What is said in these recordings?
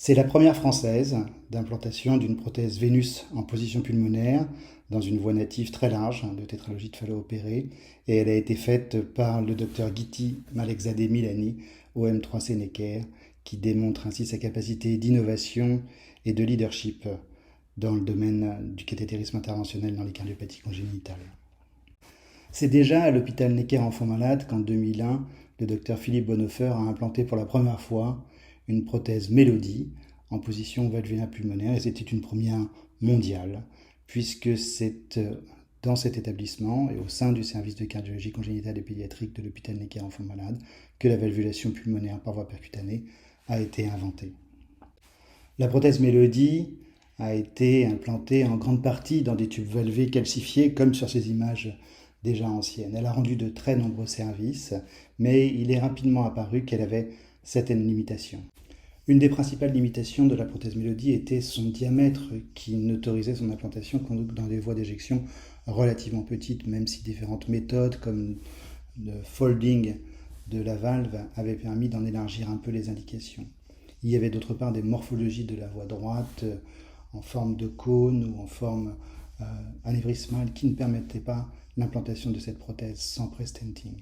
C'est la première française d'implantation d'une prothèse Vénus en position pulmonaire dans une voie native très large de tétralogie de Fallot opérée, et elle a été faite par le docteur Gitti Malekzadeh Milani au M3C Necker, qui démontre ainsi sa capacité d'innovation et de leadership dans le domaine du cathétérisme interventionnel dans les cardiopathies congénitales. C'est déjà à l'hôpital Necker Enfants Malades qu'en 2001, le docteur Philippe Bonhoeffer a implanté pour la première fois une prothèse Mélodie en position valvulaire pulmonaire, et c'était une première mondiale, puisque c'est dans cet établissement et au sein du service de cardiologie congénitale et pédiatrique de l'hôpital Necker Enfants Malades que la valvulation pulmonaire par voie percutanée a été inventée. La prothèse Mélodie a été implantée en grande partie dans des tubes valvés calcifiés, comme sur ces images déjà anciennes. Elle a rendu de très nombreux services, mais il est rapidement apparu qu'elle avait certaines limitations. Une des principales limitations de la prothèse Mélodie était son diamètre, qui n'autorisait son implantation que dans des voies d'éjection relativement petites, même si différentes méthodes comme le folding de la valve avaient permis d'en élargir un peu les indications. Il y avait d'autre part des morphologies de la voie droite en forme de cône ou en forme anévrismale qui ne permettaient pas l'implantation de cette prothèse sans pre-stenting.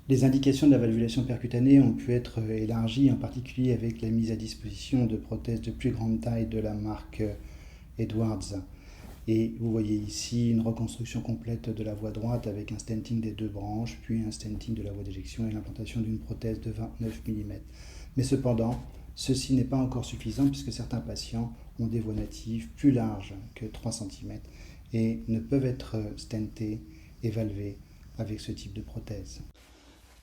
Les indications de la valvulation percutanée ont pu être élargies, en particulier avec la mise à disposition de prothèses de plus grande taille de la marque Edwards. Et vous voyez ici une reconstruction complète de la voie droite avec un stenting des deux branches, puis un stenting de la voie d'éjection et l'implantation d'une prothèse de 29 mm. Mais cependant, ceci n'est pas encore suffisant puisque certains patients ont des voies natives plus larges que 3 cm et ne peuvent être stentés et valvés avec ce type de prothèse.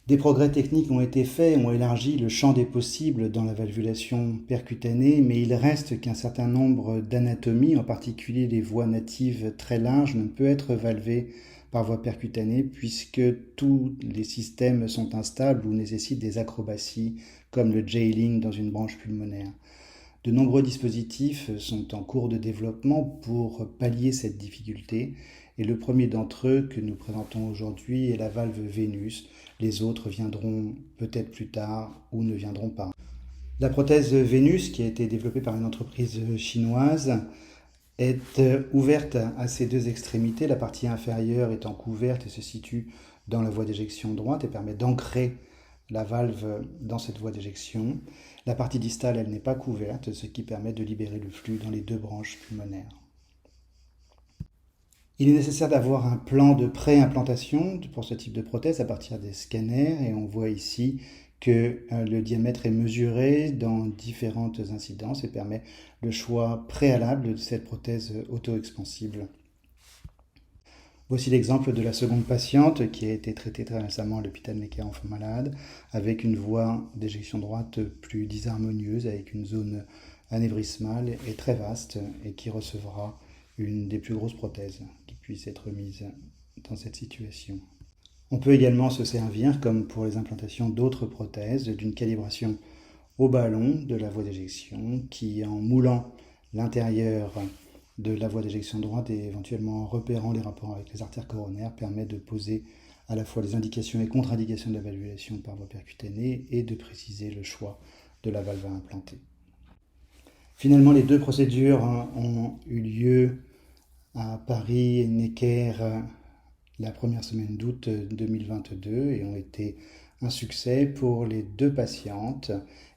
Des progrès techniques ont été faits, ont élargi le champ des possibles dans la valvulation percutanée, mais il reste qu'un certain nombre d'anatomies, en particulier les voies natives très larges, ne peut être valvées par voie percutanée puisque tous les systèmes sont instables ou nécessitent des acrobaties comme le jailing dans une branche pulmonaire. De nombreux dispositifs sont en cours de développement pour pallier cette difficulté, et le premier d'entre eux que nous présentons aujourd'hui est la valve Vénus. Les autres viendront peut-être plus tard ou ne viendront pas. La prothèse Vénus, qui a été développée par une entreprise chinoise, est ouverte à ses deux extrémités, la partie inférieure étant couverte et se situe dans la voie d'éjection droite et permet d'ancrer la valve dans cette voie d'éjection. La partie distale, elle n'est pas couverte, ce qui permet de libérer le flux dans les deux branches pulmonaires. Il est nécessaire d'avoir un plan de pré-implantation pour ce type de prothèse à partir des scanners, et on voit ici que le diamètre est mesuré dans différentes incidences et permet le choix préalable de cette prothèse auto-expansible. Voici l'exemple de la seconde patiente qui a été traitée très récemment à l'hôpital Necker Enfants Malades avec une voie d'éjection droite plus disharmonieuse, avec une zone anévrismale et très vaste, et qui recevra une des plus grosses prothèses qui puisse être mise dans cette situation. On peut également se servir, comme pour les implantations d'autres prothèses, d'une calibration au ballon de la voie d'éjection qui, en moulant l'intérieur de la voie d'éjection droite et éventuellement en repérant les rapports avec les artères coronaires, permet de poser à la fois les indications et contre-indications de la valvulation par voie percutanée et de préciser le choix de la valve à implanter. Finalement, les deux procédures ont eu lieu à Paris et Necker la première semaine d'août 2022 et ont été un succès pour les deux patientes.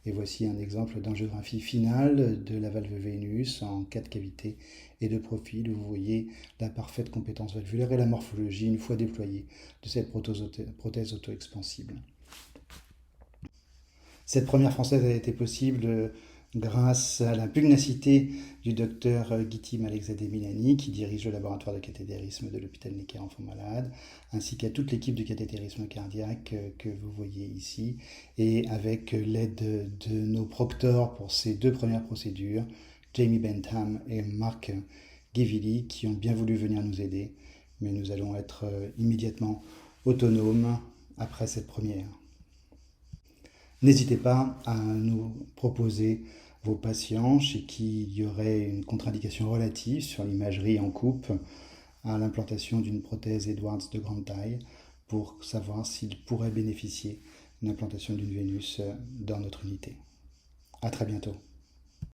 Et voici un exemple d'angiographie finale de la valve Vénus en 4 cavités et de profil, où vous voyez la parfaite compétence valvulaire et la morphologie une fois déployée de cette prothèse auto-expansible. Cette première française a été possible grâce à la pugnacité du docteur Gitti Malekzadeh Milani, qui dirige le laboratoire de cathétérisme de l'hôpital Necker Enfants Malades, ainsi qu'à toute l'équipe de cathétérisme cardiaque que vous voyez ici, et avec l'aide de nos proctors pour ces deux premières procédures, Jamie Bentham et Marc Ghivilly, qui ont bien voulu venir nous aider, mais nous allons être immédiatement autonomes après cette première. N'hésitez pas à nous proposer vos patients chez qui il y aurait une contre-indication relative sur l'imagerie en coupe à l'implantation d'une prothèse Edwards de grande taille pour savoir s'ils pourraient bénéficier d'une implantation d'une Vénus dans notre unité. À très bientôt.